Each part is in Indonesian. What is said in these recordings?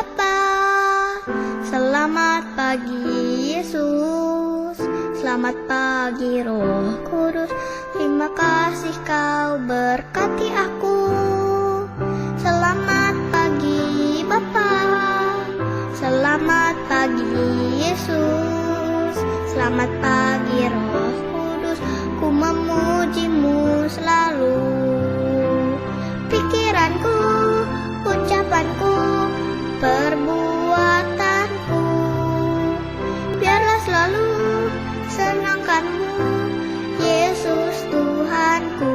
Bapa. Selamat pagi Yesus, selamat pagi Roh Kudus. Terima kasih kau berkati aku. Selamat pagi Bapa, selamat pagi Yesus, selamat pagi Roh Kudus. Ku memujimu selalu. Pikiranku, ucapanku, perbuatanku, biarlah selalu senangkanmu, Yesus Tuhanku.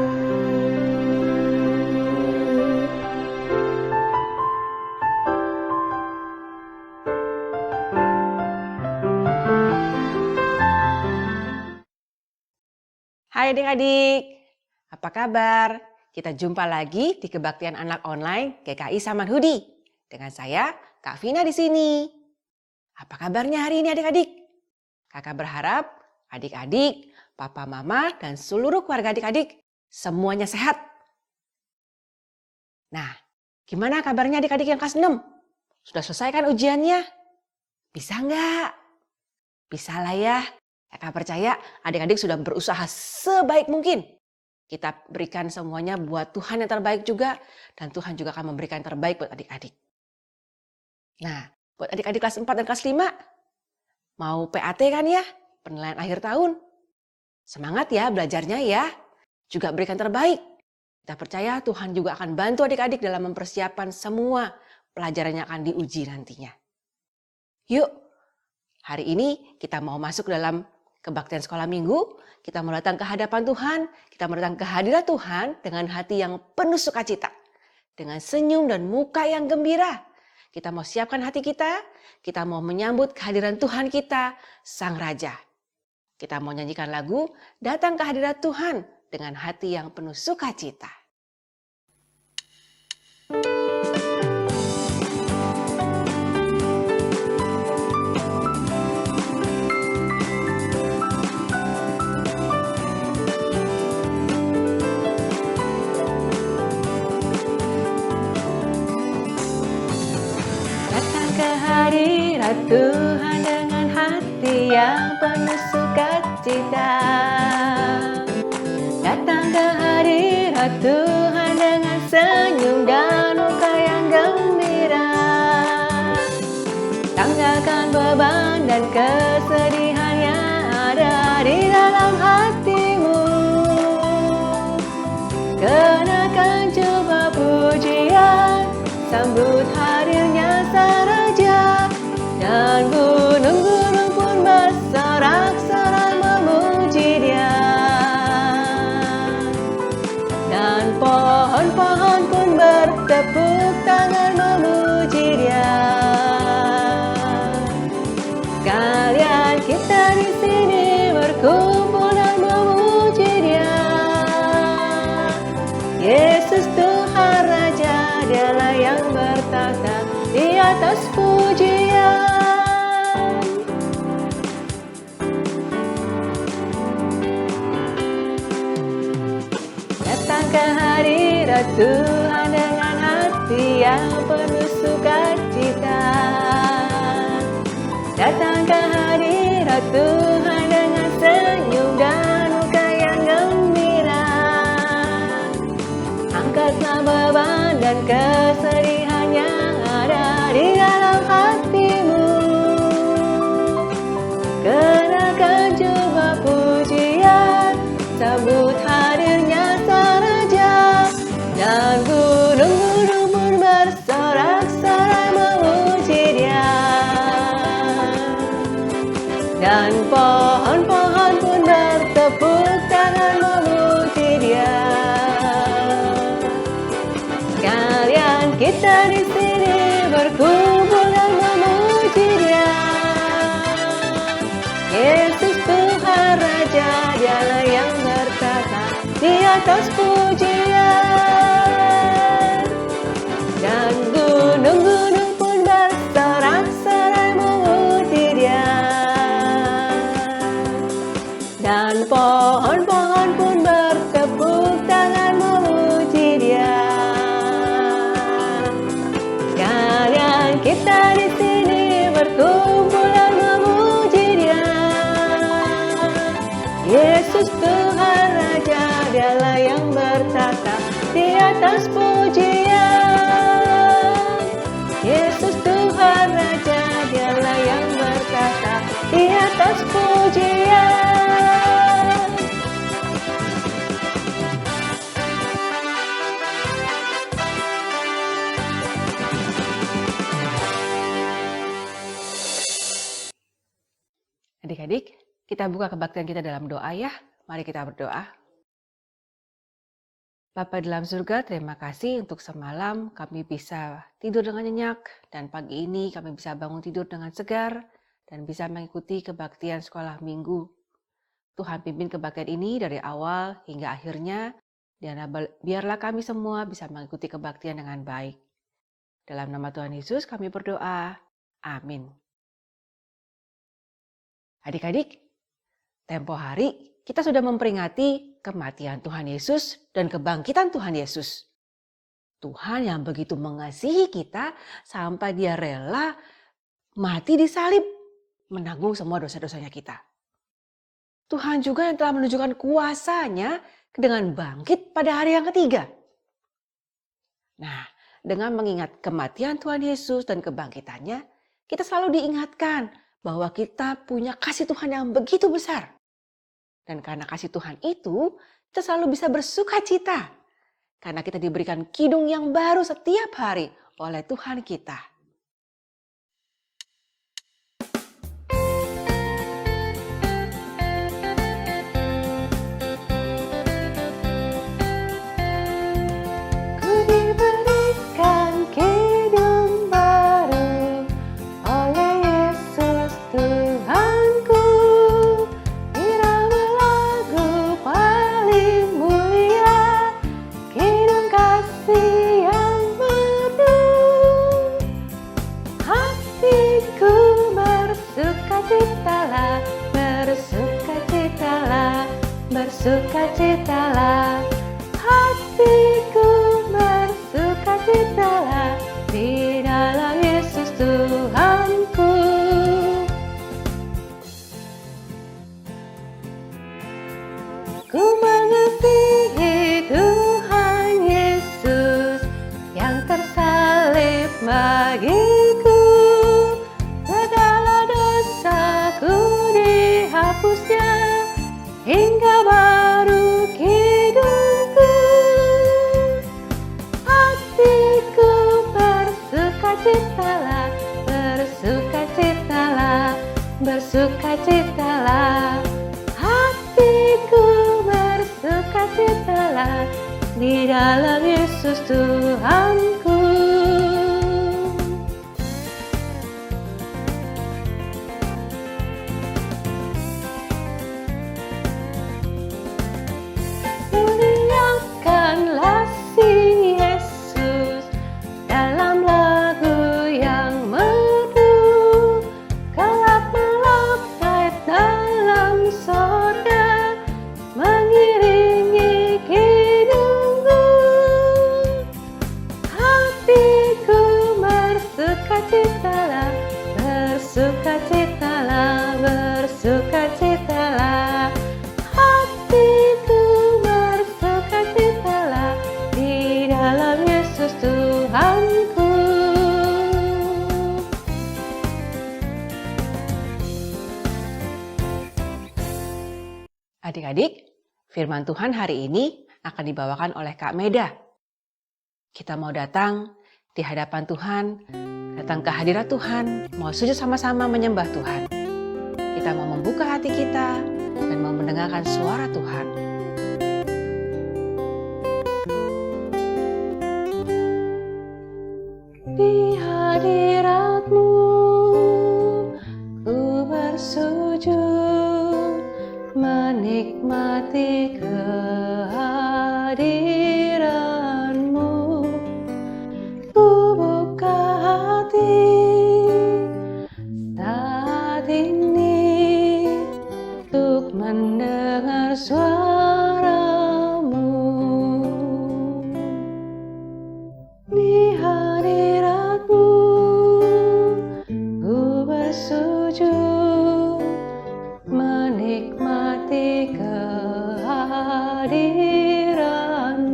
Hai adik-adik, apa kabar? Kita jumpa lagi di Kebaktian Anak Online GKI Samanhudi. Dengan saya, Kak Vina di sini. Apa kabarnya hari ini adik-adik? Kakak berharap adik-adik, papa, mama, dan seluruh keluarga adik-adik semuanya sehat. Nah, gimana kabarnya adik-adik yang kelas 6? Sudah selesai kan ujiannya? Bisa nggak? Bisa lah ya. Kakak percaya adik-adik sudah berusaha sebaik mungkin. Kita berikan semuanya buat Tuhan yang terbaik juga. Dan Tuhan juga akan memberikan yang terbaik buat adik-adik. Nah, buat adik-adik kelas 4 dan kelas 5. Mau PAT kan ya? Penilaian akhir tahun. Semangat ya belajarnya ya. Juga berikan terbaik. Kita percaya Tuhan juga akan bantu adik-adik dalam mempersiapkan semua pelajaran yang akan diuji nantinya. Yuk, hari ini kita mau masuk dalam kebaktian sekolah minggu. Kita mau datang ke hadapan Tuhan, kita mau datang ke hadirat Tuhan dengan hati yang penuh sukacita. Dengan senyum dan muka yang gembira. Kita mau siapkan hati kita mau menyambut kehadiran Tuhan kita, Sang Raja. Kita mau nyanyikan lagu, Datang ke Hadirat Tuhan dengan hati yang penuh sukacita. Hadirat Tuhan dengan hati yang penuh sukacita. Datang ke hadirat Tuhan dengan senyum dan muka yang gembira. Tanggalkan beban dan kesedihan yang ada di dalam hatimu. Kenakan coba pujian, sambut hadirnya Sang Raja. Dan gunung-gunung pun bersorak-sorak memuji Dia. Dan pohon-pohon pun bertepuk tangan memuji Dia. Kalian kita di sini berkumpul dan memuji Dia. Yesus Tuhan Raja, Dialah yang bertahta di atas pujian. Datang ke hadirat Tuhan dengan hati yang penuh sukacita. Datang ke hadirat Tuhan dengan senyum dan muka yang gembira. Angkatlah beban dan kesedihan yang ada di dalam hatimu. Kenakan coba pujian, sambut hadirnya Sang Raja. Dan gunung-gunung pun bersorak-sorak memuji Dia. Dan pohon-pohon pun bertepuk tangan memuji Dia. Kalian kita di sini berkumpul dan memuji Dia. Yesus Tuhan Raja, Dialah yang bertahta di atas pujian. Dan gunung-gunung pun bersorak-sorai memuji Dia. Dan pohon-pohon pun bertepuk tangan memuji Dia. Kalian kita atas pujian. Yesus Tuhan Raja, Dialah yang berkata di atas pujian. Adik-adik, kita buka kebaktian kita dalam doa ya. Mari kita berdoa. Bapa dalam surga, terima kasih untuk semalam kami bisa tidur dengan nyenyak. Dan pagi ini kami bisa bangun tidur dengan segar dan bisa mengikuti kebaktian sekolah minggu. Tuhan pimpin kebaktian ini dari awal hingga akhirnya. Dan biarlah kami semua bisa mengikuti kebaktian dengan baik. Dalam nama Tuhan Yesus kami berdoa. Amin. Adik-adik, tempo hari kita sudah memperingati kematian Tuhan Yesus dan kebangkitan Tuhan Yesus. Tuhan yang begitu mengasihi kita sampai Dia rela mati di salib, menanggung semua dosa-dosanya kita. Tuhan juga yang telah menunjukkan kuasa-Nya dengan bangkit pada hari yang ketiga. Nah, dengan mengingat kematian Tuhan Yesus dan kebangkitannya, kita selalu diingatkan bahwa kita punya kasih Tuhan yang begitu besar. Dan karena kasih Tuhan itu, kita selalu bisa bersuka cita. Karena kita diberikan kidung yang baru setiap hari oleh Tuhan kita. Ku diberikan kidung baru oleh Yesus Tuhanku. Irama lagu paling mulia, kidung kasih yang merdu. Hatiku bersukacitalah, bersukacitalah, bersukacitalah. Hatiku bersukacitalah di dalam Yesus Tuhanku. Ku mengerti Tuhan Yesus yang tersalib bagiku. Segala dosaku dihapusnya hingga baru hidupku. Hatiku bersukacitalah, bersukacitalah, bersukacitalah. Hatiku bersukacitalah di dalam Yesus Tuhanku. Muliakanlah si Yesus dalam lagu yang merdu. Kelak melambait dalam sorga, mengiringi kidungku. Hatiku bersukacitalah, bersukacitalah, bersukacitalah. Hatiku bersukacitalah di dalam Yesus Tuhanku. Adik-adik, firman Tuhan hari ini akan dibawakan oleh Kak Meda. Kita mau datang di hadapan Tuhan, datang ke hadirat Tuhan, mau sujud sama-sama menyembah Tuhan. Kita mau membuka hati kita dan mau mendengarkan suara Tuhan. Di hadirat-Mu ku bersujud, menikmati kehadiran-Mu. Ku buka hati saat ini untuk mendengar suara-Mu. Di hadirat-Mu ku bersujud, menikmati kehadiran-Mu.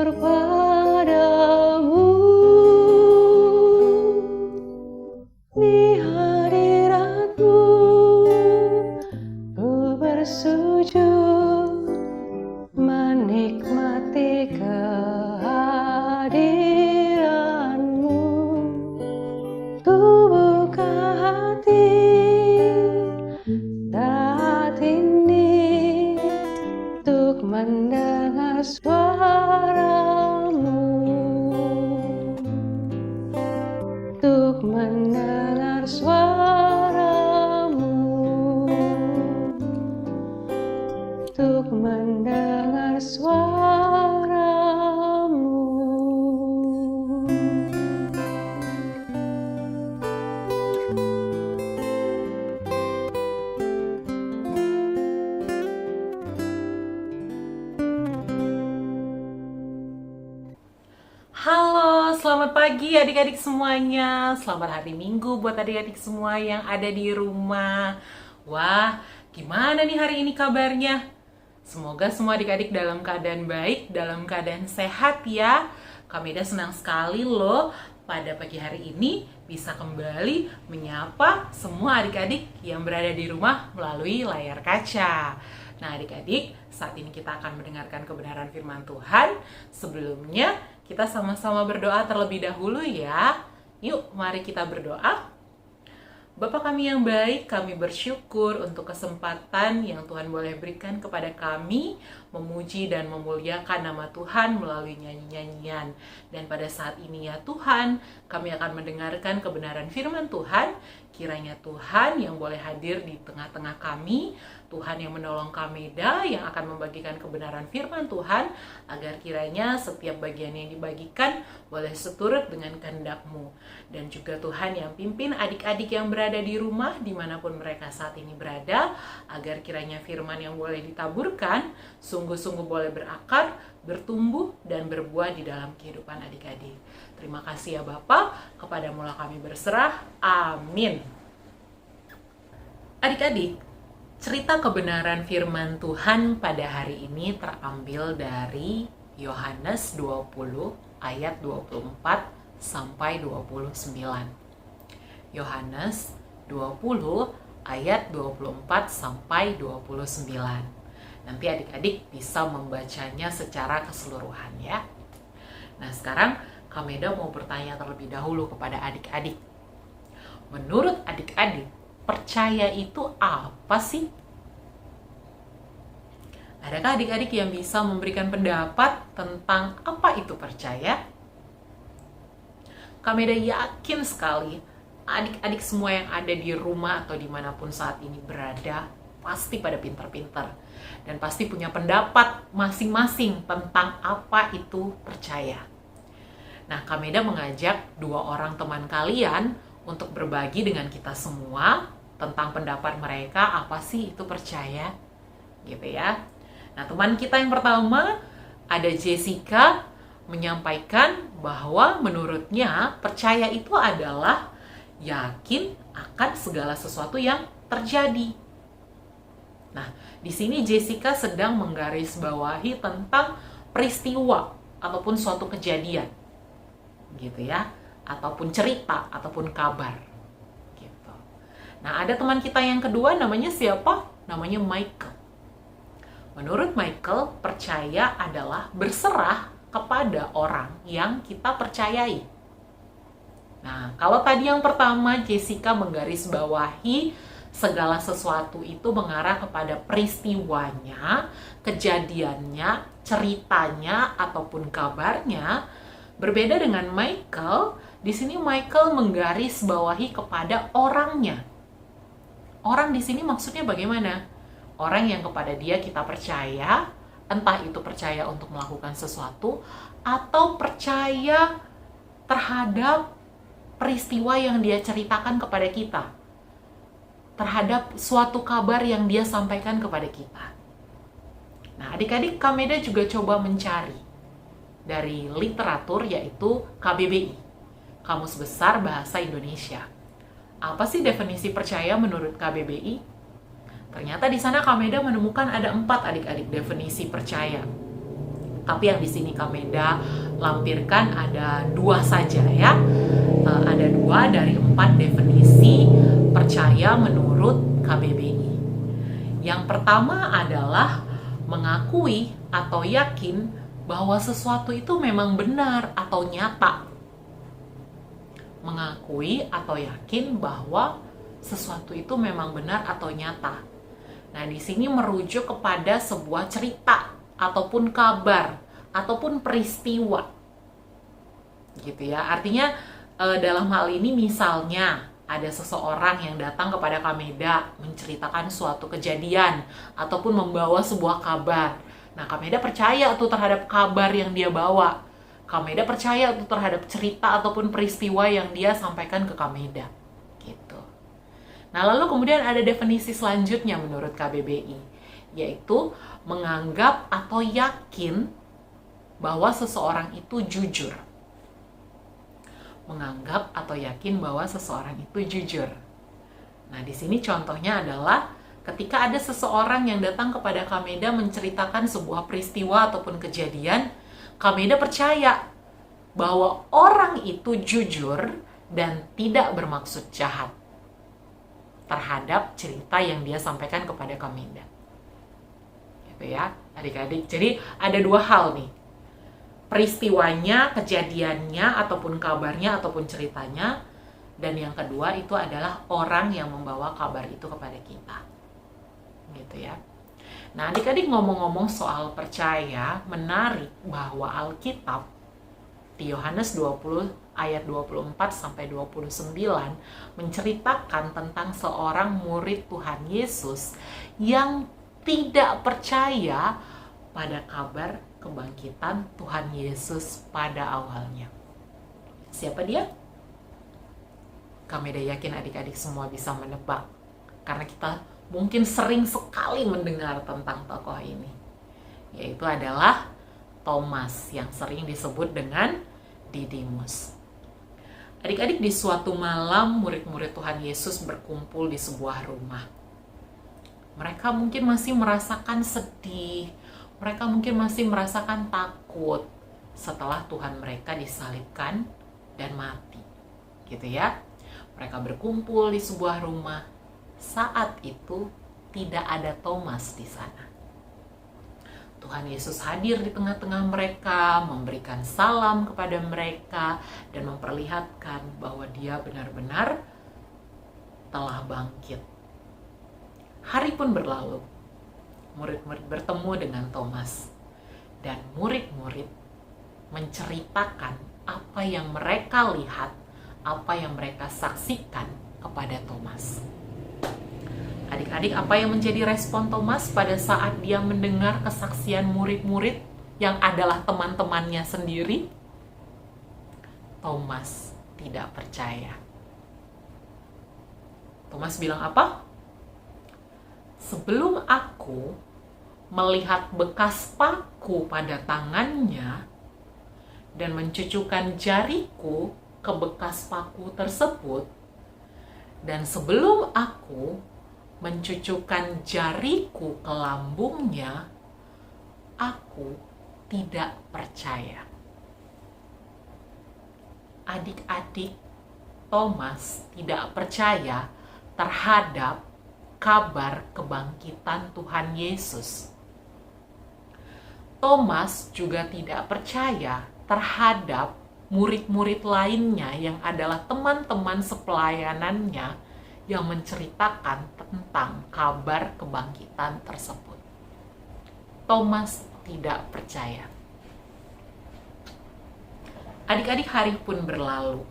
bersyukur padamu di hadiratmu, ku bersujud menikmati kehadiranmu. Ku buka hati saat ini untuk mendengar suaramu, untuk mendengar suaramu, untuk mendengar suaramu. Halo, selamat pagi adik-adik semuanya. Selamat hari Minggu buat adik-adik semua yang ada di rumah. Wah, gimana nih hari ini kabarnya? Semoga semua adik-adik dalam keadaan baik, dalam keadaan sehat ya. Kameda senang sekali loh pada pagi hari ini bisa kembali menyapa semua adik-adik yang berada di rumah melalui layar kaca. Nah adik-adik, saat ini kita akan mendengarkan kebenaran firman Tuhan. Sebelumnya, kita sama-sama berdoa terlebih dahulu ya. Yuk, mari kita berdoa. Bapa kami yang baik, kami bersyukur untuk kesempatan yang Tuhan boleh berikan kepada kami memuji dan memuliakan nama Tuhan melalui nyanyi-nyanyian. Dan pada saat ini ya Tuhan, kami akan mendengarkan kebenaran firman Tuhan. Kiranya Tuhan yang boleh hadir di tengah-tengah kami, Tuhan yang menolong Kameda yang akan membagikan kebenaran firman Tuhan, agar kiranya setiap bagian yang dibagikan boleh seturut dengan kehendak-Mu. Dan juga Tuhan yang pimpin adik-adik yang berada di rumah dimanapun mereka saat ini berada, agar kiranya firman yang boleh ditaburkan sungguh-sungguh boleh berakar, bertumbuh, dan berbuah di dalam kehidupan adik-adik. Terima kasih ya Bapak, kepadamu-lah kami berserah. Amin. Adik-adik, cerita kebenaran firman Tuhan pada hari ini terambil dari Yohanes 20 ayat 24 sampai 29. Yohanes 20 ayat 24 sampai 29. Nanti adik-adik bisa membacanya secara keseluruhan ya. Nah sekarang Kameda mau bertanya terlebih dahulu kepada adik-adik. Menurut adik-adik, percaya itu apa sih? Adakah adik-adik yang bisa memberikan pendapat tentang apa itu percaya? Kameda yakin sekali adik-adik semua yang ada di rumah atau dimanapun saat ini berada pasti pada pintar-pintar dan pasti punya pendapat masing-masing tentang apa itu percaya. Nah, Kameda mengajak dua orang teman kalian untuk berbagi dengan kita semua tentang pendapat mereka apa sih itu percaya, gitu ya. Nah, teman kita yang pertama ada Jessica menyampaikan bahwa menurutnya percaya itu adalah yakin akan segala sesuatu yang terjadi. Nah, di sini Jessica sedang menggarisbawahi tentang peristiwa ataupun suatu kejadian, gitu ya, ataupun cerita ataupun kabar, gitu. Nah, ada teman kita yang kedua namanya siapa? Namanya Michael. Menurut Michael, percaya adalah berserah kepada orang yang kita percayai. Nah, kalau tadi yang pertama Jessica menggarisbawahi segala sesuatu itu mengarah kepada peristiwanya, kejadiannya, ceritanya ataupun kabarnya. Berbeda dengan Michael, di sini Michael menggarisbawahi kepada orangnya. Orang di sini maksudnya bagaimana? Orang yang kepada dia kita percaya, entah itu percaya untuk melakukan sesuatu atau percaya terhadap peristiwa yang dia ceritakan kepada kita, terhadap suatu kabar yang dia sampaikan kepada kita. Nah, adik-adik, Kameda juga coba mencari dari literatur, yaitu KBBI, Kamus Besar Bahasa Indonesia. Apa sih definisi percaya menurut KBBI? Ternyata di sana Kameda menemukan ada 4 adik-adik definisi percaya. Tapi yang di sini Kameda lampirkan ada 2 saja ya. Ada 2 dari 4 definisi percaya menurut KBBI. Yang pertama adalah mengakui atau yakin bahwa sesuatu itu memang benar atau nyata. Mengakui atau yakin bahwa sesuatu itu memang benar atau nyata. Nah, di sini merujuk kepada sebuah cerita ataupun kabar ataupun peristiwa. Gitu ya. Artinya dalam hal ini misalnya ada seseorang yang datang kepada Kameda menceritakan suatu kejadian ataupun membawa sebuah kabar. Nah, Kameda percaya tuh terhadap kabar yang dia bawa. Kameda percaya tuh terhadap cerita ataupun peristiwa yang dia sampaikan ke Kameda. Gitu. Nah, lalu kemudian ada definisi selanjutnya menurut KBBI, yaitu menganggap atau yakin bahwa seseorang itu jujur. Menganggap atau yakin bahwa seseorang itu jujur. Nah, di sini contohnya adalah ketika ada seseorang yang datang kepada Kameda menceritakan sebuah peristiwa ataupun kejadian, Kameda percaya bahwa orang itu jujur dan tidak bermaksud jahat terhadap cerita yang dia sampaikan kepada Kameda. Gitu ya, adik-adik. Jadi ada 2 hal nih. Peristiwanya, kejadiannya, ataupun kabarnya, ataupun ceritanya. Dan yang kedua itu adalah orang yang membawa kabar itu kepada kita. Gitu ya. Nah, adik-adik ngomong-ngomong soal percaya, menarik bahwa Alkitab di Yohanes 20 ayat 24 sampai 29 menceritakan tentang seorang murid Tuhan Yesus yang tidak percaya pada kabar kebangkitan Tuhan Yesus pada awalnya. Siapa dia? Kameda yakin adik-adik semua bisa menebak, karena kita mungkin sering sekali mendengar tentang tokoh ini, yaitu adalah Thomas yang sering disebut dengan Didimus. Adik-adik, di suatu malam murid-murid Tuhan Yesus berkumpul di sebuah rumah. Mereka mungkin masih merasakan sedih, mereka mungkin masih merasakan takut setelah Tuhan mereka disalibkan dan mati. Gitu ya. Mereka berkumpul di sebuah rumah. Saat itu tidak ada Thomas di sana. Tuhan Yesus hadir di tengah-tengah mereka, memberikan salam kepada mereka, dan memperlihatkan bahwa dia benar-benar telah bangkit. Hari pun berlalu. Murid-murid bertemu dengan Thomas. Dan murid-murid menceritakan apa yang mereka lihat, apa yang mereka saksikan kepada Thomas. Adik-adik, apa yang menjadi respon Thomas pada saat dia mendengar kesaksian murid-murid yang adalah teman-temannya sendiri? Thomas tidak percaya. Thomas bilang apa? Sebelum aku melihat bekas paku pada tangannya dan mencucukkan jariku ke bekas paku tersebut, dan sebelum aku mencucukkan jariku ke lambungnya, aku tidak percaya. Adik-adik, Thomas tidak percaya terhadap kabar kebangkitan Tuhan Yesus. Thomas juga tidak percaya terhadap murid-murid lainnya yang adalah teman-teman sepelayanannya yang menceritakan tentang kabar kebangkitan tersebut. Thomas tidak percaya. Adik-adik, hari pun berlalu.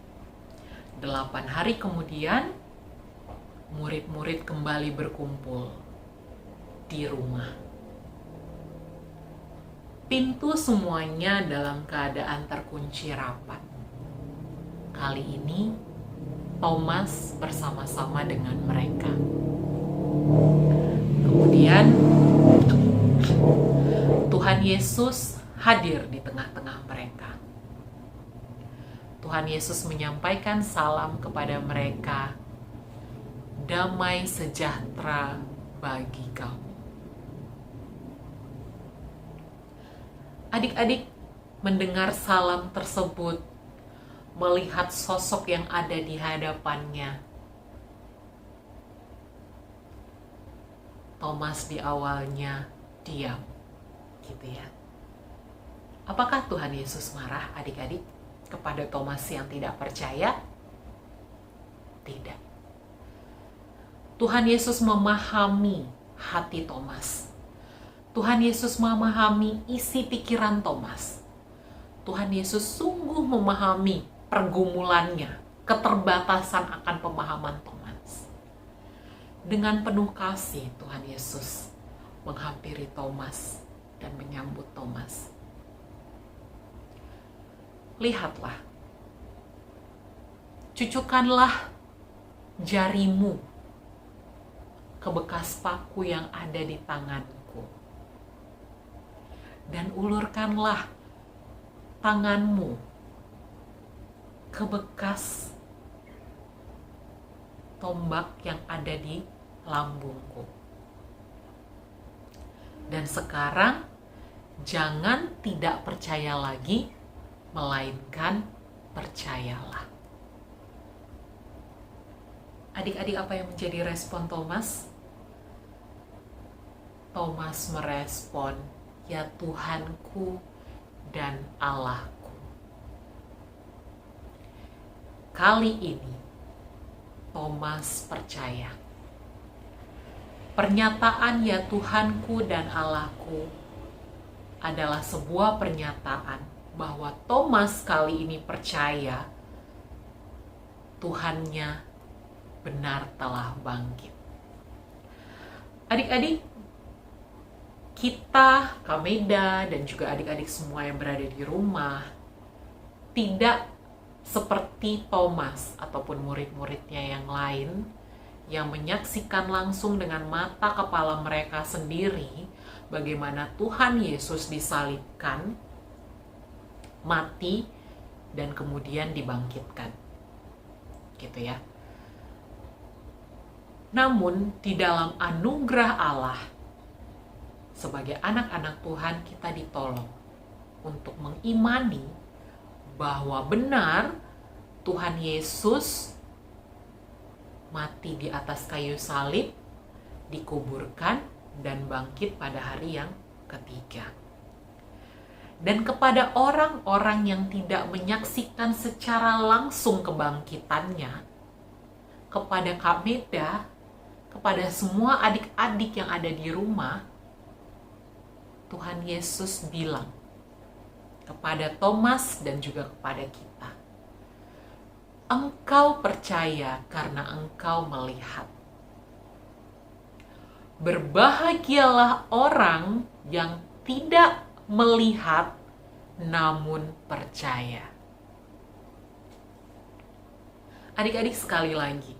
8 hari kemudian, murid-murid kembali berkumpul di rumah. Pintu semuanya dalam keadaan terkunci rapat. Kali ini, Thomas bersama-sama dengan mereka. Kemudian, Tuhan Yesus hadir di tengah-tengah mereka. Tuhan Yesus menyampaikan salam kepada mereka, damai sejahtera bagi kamu. Adik-adik mendengar salam tersebut, melihat sosok yang ada di hadapannya. Thomas di awalnya diam, gitu ya. Apakah Tuhan Yesus marah adik-adik kepada Thomas yang tidak percaya? Tidak. Tuhan Yesus memahami hati Thomas. Tuhan Yesus memahami isi pikiran Thomas. Tuhan Yesus sungguh memahami pergumulannya, keterbatasan akan pemahaman Thomas. Dengan penuh kasih Tuhan Yesus menghampiri Thomas dan menyambut Thomas. Lihatlah, cucukkanlah jarimu ke bekas paku yang ada di tanganku, dan ulurkanlah tanganmu ke bekas tombak yang ada di lambungku. Dan sekarang jangan tidak percaya lagi, melainkan percayalah. Adik-adik, apa yang menjadi respon Thomas? Thomas merespon, ya Tuhanku dan Allahku. Kali ini Thomas percaya. Pernyataan ya Tuhanku dan Allahku adalah sebuah pernyataan bahwa Thomas kali ini percaya Tuhannya benar telah bangkit. Adik-adik, kita, Kameda, dan juga adik-adik semua yang berada di rumah, tidak seperti Thomas ataupun murid-muridnya yang lain yang menyaksikan langsung dengan mata kepala mereka sendiri bagaimana Tuhan Yesus disalibkan, mati, dan kemudian dibangkitkan. Gitu ya. Namun di dalam anugerah Allah, sebagai anak-anak Tuhan kita ditolong untuk mengimani bahwa benar Tuhan Yesus mati di atas kayu salib, dikuburkan, dan bangkit pada hari yang ketiga. Dan kepada orang-orang yang tidak menyaksikan secara langsung kebangkitannya, kepada Kak Meda, kepada semua adik-adik yang ada di rumah, Tuhan Yesus bilang kepada Thomas dan juga kepada kita, engkau percaya karena engkau melihat. Berbahagialah orang yang tidak melihat namun percaya. Adik-adik, sekali lagi,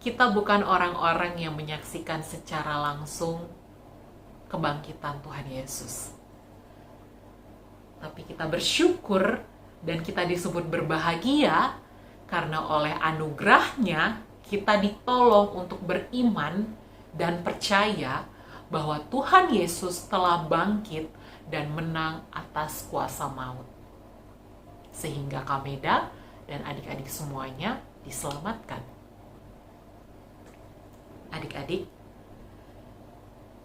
kita bukan orang-orang yang menyaksikan secara langsung kebangkitan Tuhan Yesus. Tapi kita bersyukur dan kita disebut berbahagia karena oleh anugerahnya kita ditolong untuk beriman dan percaya bahwa Tuhan Yesus telah bangkit dan menang atas kuasa maut. Sehingga Kameda dan adik-adik semuanya diselamatkan. Adik-adik,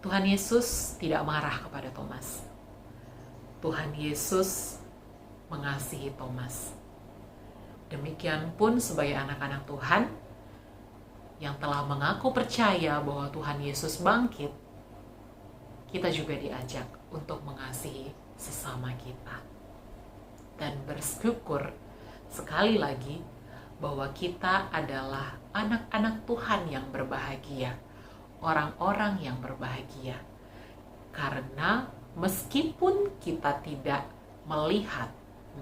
Tuhan Yesus tidak marah kepada Thomas. Tuhan Yesus mengasihi Thomas. Demikian pun sebagai anak-anak Tuhan yang telah mengaku percaya bahwa Tuhan Yesus bangkit, kita juga diajak untuk mengasihi sesama kita. Dan bersyukur sekali lagi bahwa kita adalah anak-anak Tuhan yang berbahagia, orang-orang yang berbahagia. Karena meskipun kita tidak melihat,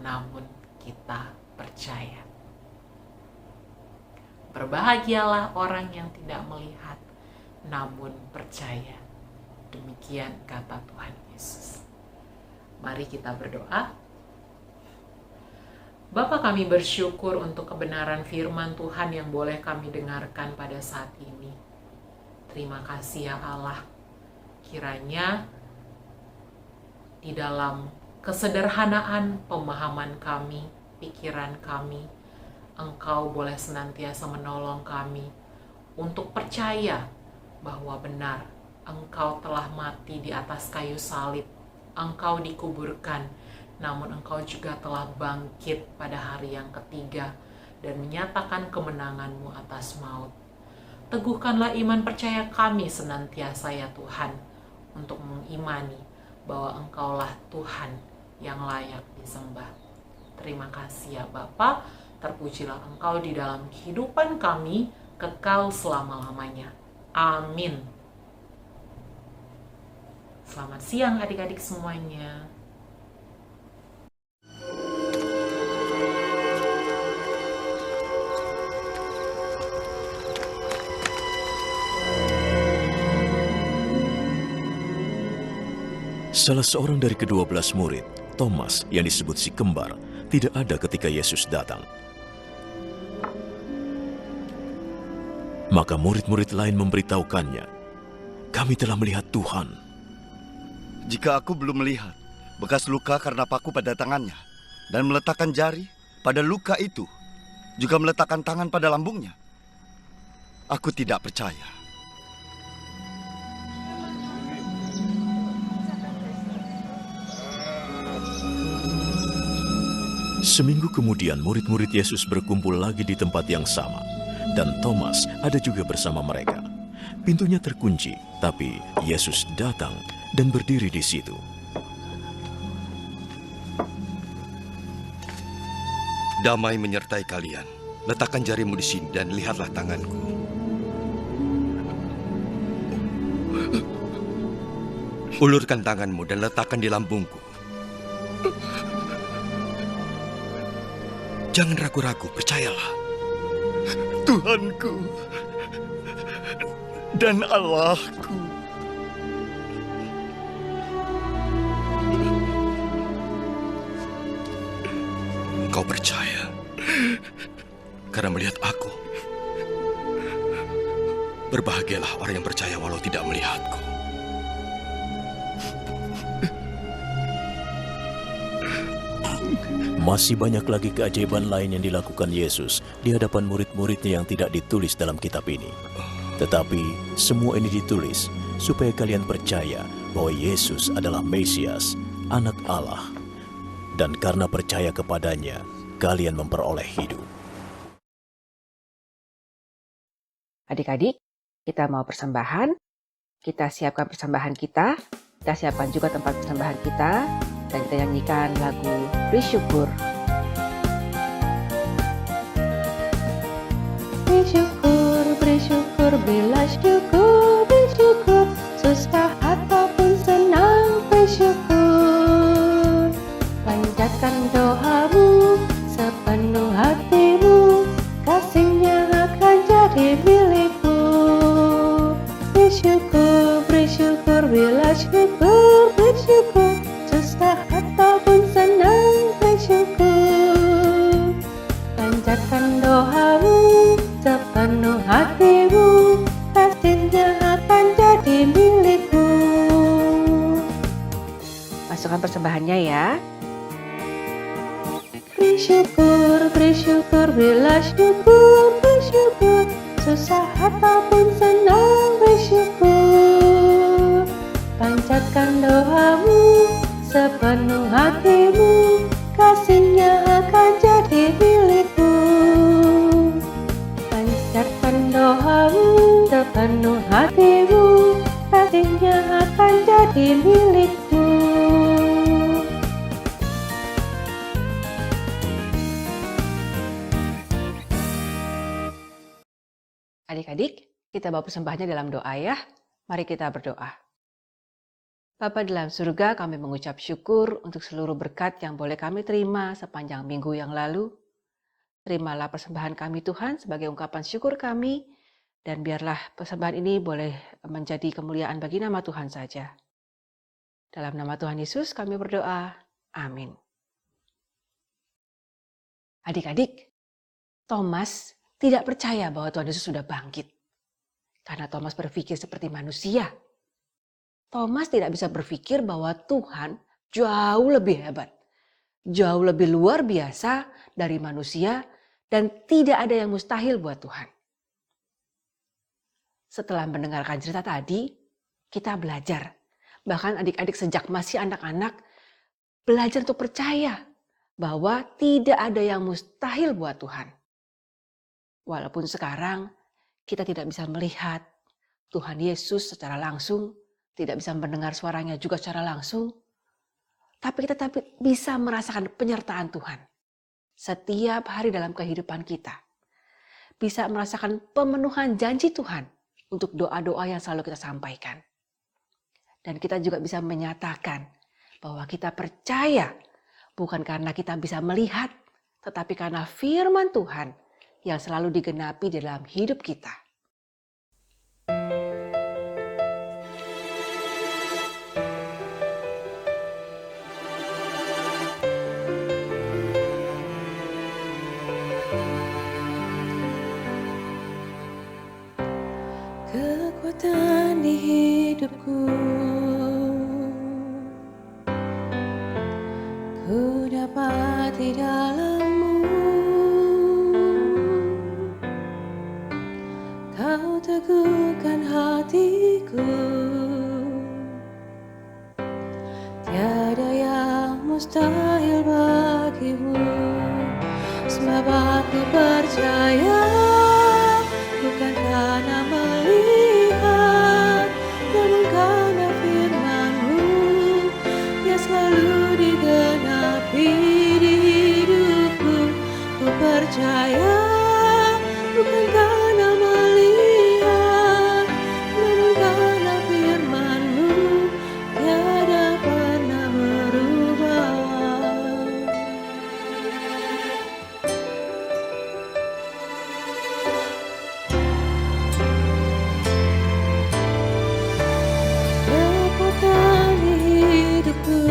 namun kita percaya. Berbahagialah orang yang tidak melihat, namun percaya. Demikian kata Tuhan Yesus. Mari kita berdoa. Bapa, kami bersyukur untuk kebenaran firman Tuhan yang boleh kami dengarkan pada saat ini. Terima kasih ya Allah. Kiranya di dalam kesederhanaan pemahaman kami, pikiran kami. Engkau boleh senantiasa menolong kami untuk percaya bahwa benar Engkau telah mati di atas kayu salib. Engkau dikuburkan, namun Engkau juga telah bangkit pada hari yang ketiga dan menyatakan kemenangan-Mu atas maut. Teguhkanlah iman percaya kami senantiasa ya Tuhan, untuk mengimani bahwa Engkaulah Tuhan yang layak disembah. Terima kasih ya Bapa, terpujilah Engkau di dalam kehidupan kami, kekal selama-lamanya. Amin. Selamat siang adik-adik semuanya. Salah seorang dari ke-12 murid, Thomas yang disebut si kembar, tidak ada ketika Yesus datang. Maka murid-murid lain memberitahukannya, "Kami telah melihat Tuhan." Jika aku belum melihat bekas luka karena paku pada tangannya, dan meletakkan jari pada luka itu, juga meletakkan tangan pada lambungnya, aku tidak percaya. Seminggu kemudian murid-murid Yesus berkumpul lagi di tempat yang sama, dan Thomas ada juga bersama mereka. Pintunya terkunci, tapi Yesus datang dan berdiri di situ. Damai menyertai kalian. Letakkan jarimu di sini dan lihatlah tanganku. Ulurkan tanganmu dan letakkan di lambungku. Jangan ragu-ragu, percayalah. Tuhanku dan Allahku. Engkau percaya karena melihat aku. Berbahagialah orang yang percaya walau tidak melihatku. Masih banyak lagi keajaiban lain yang dilakukan Yesus di hadapan murid-muridnya yang tidak ditulis dalam kitab ini. Tetapi semua ini ditulis supaya kalian percaya bahwa Yesus adalah Mesias, Anak Allah. Dan karena percaya kepadanya, kalian memperoleh hidup. Adik-adik, kita mau persembahan. Kita siapkan persembahan kita. Kita siapkan juga tempat persembahan kita. Dan kita nyanyikan lagu Bersyukur. Bersyukur, bersyukur, bila syukur, bersyukur. Susah ataupun senang, bersyukur. Panjatkan doamu sepenuh hatimu, kasihnya akan jadi milikmu. Bersyukur, bersyukur, bila syukur, bersyukur. Susah ataupun senang, bersyukur. Panjatkan doamu sepenuh hatimu, kasihnya akan jadi milikmu. Masukkan persembahannya ya. Bersyukur, bersyukur, bila syukur, bersyukur. Susah ataupun senang, bersyukur. Panjatkan doamu sepenuh hatimu, kasihnya akan jadi milikmu. Panjatkan doamu sepenuh hatimu, kasihnya akan jadi milikmu. Adik-adik, kita bawa persembahannya dalam doa ya. Mari kita berdoa. Bapa dalam surga, kami mengucap syukur untuk seluruh berkat yang boleh kami terima sepanjang minggu yang lalu. Terimalah persembahan kami Tuhan sebagai ungkapan syukur kami, dan biarlah persembahan ini boleh menjadi kemuliaan bagi nama Tuhan saja. Dalam nama Tuhan Yesus kami berdoa. Amin. Adik-adik, Thomas tidak percaya bahwa Tuhan Yesus sudah bangkit. Karena Thomas berpikir seperti manusia. Thomas tidak bisa berpikir bahwa Tuhan jauh lebih hebat, jauh lebih luar biasa dari manusia, dan tidak ada yang mustahil buat Tuhan. Setelah mendengarkan cerita tadi, kita belajar. Bahkan adik-adik sejak masih anak-anak belajar untuk percaya bahwa tidak ada yang mustahil buat Tuhan. Walaupun sekarang kita tidak bisa melihat Tuhan Yesus secara langsung, tidak bisa mendengar suaranya juga secara langsung, tapi kita tetap bisa merasakan penyertaan Tuhan setiap hari dalam kehidupan kita. Bisa merasakan pemenuhan janji Tuhan untuk doa-doa yang selalu kita sampaikan. Dan kita juga bisa menyatakan bahwa kita percaya bukan karena kita bisa melihat, tetapi karena firman Tuhan yang selalu digenapi di dalam hidup kita. Kekuatan di hidupku, ku dapat di dalam-Mu. Kau teguhkan hatiku, tiada yang mustahil bagi-Mu. Sebab aku percaya, bukan karena melihat, namun karena firman-Mu yang selalu digenapi di hidupku. Ku percaya, bukan karena melihat, namun karena firman-Mu tiada pernah berubah. Kekuatan di hidupku,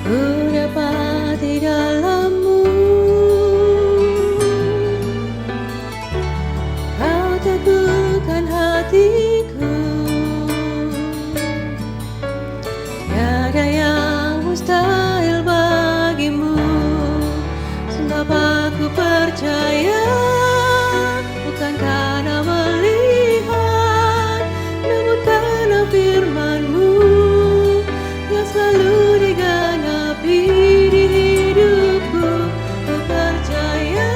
ku dapat di dalam-Mu. Kau teguhkan hatiku, tiada yang mustahil bagi-Mu. Sebab aku percaya, bukan karena melihat, namun karena firman-Mu yang selalu digenapi di hidupku. Ku percaya,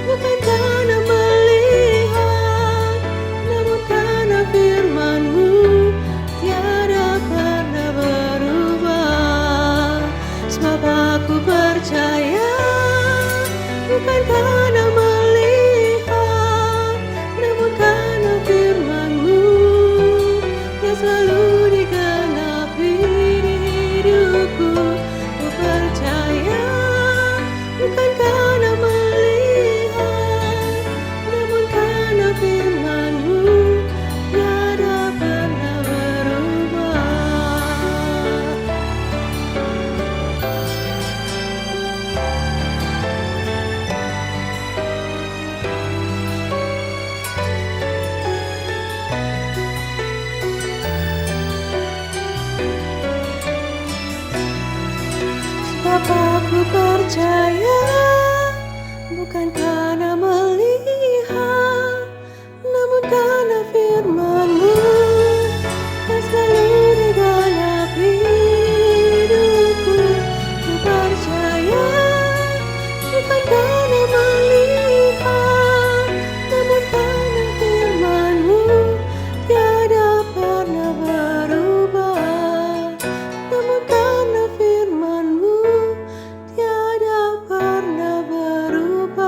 bukan karena melihat, namun karena firman-Mu tiada pernah berubah. Sebab aku percaya, bukan karena melihat, namun karena firman-Mu yang selalu digenapi di hidupku. Ku percaya, bukan karena melihat, namun karena firman-Mu tiada pernah berubah. Sebab aku percaya, bukan karena melihat, namun karena firman-Mu yang selalu digenapi hidupku. Ku percaya, bukan karena melihat, namun karena firman-Mu tiada pernah berubah. Namun karena firman-Mu tiada pernah berubah.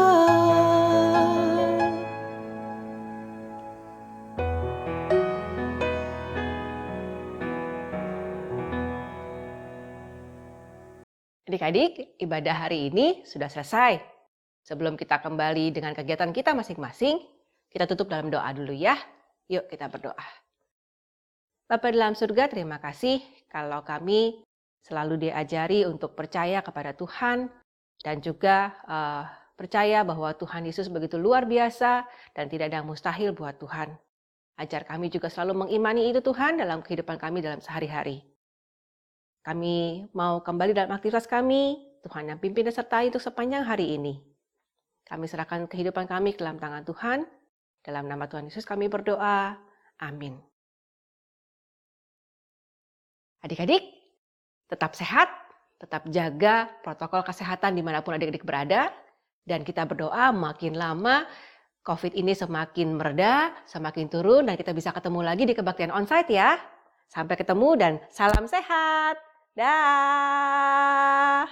Adik-adik, ibadah hari ini sudah selesai. Sebelum kita kembali dengan kegiatan kita masing-masing, kita tutup dalam doa dulu ya. Yuk kita berdoa. Bapa dalam surga, terima kasih kalau kami selalu diajari untuk percaya kepada Tuhan dan juga percaya bahwa Tuhan Yesus begitu luar biasa dan tidak ada yang mustahil buat Tuhan. Ajar kami juga selalu mengimani itu Tuhan dalam kehidupan kami dalam sehari-hari. Kami mau kembali dalam aktivitas kami, Tuhan yang pimpin dan sertai untuk sepanjang hari ini. Kami serahkan kehidupan kami ke dalam tangan Tuhan. Dalam nama Tuhan Yesus kami berdoa. Amin. Adik-adik, tetap sehat, tetap jaga protokol kesehatan dimanapun adik-adik berada. Dan kita berdoa makin lama COVID ini semakin mereda, semakin turun, dan kita bisa ketemu lagi di kebaktian onsite ya. Sampai ketemu dan salam sehat. Dah.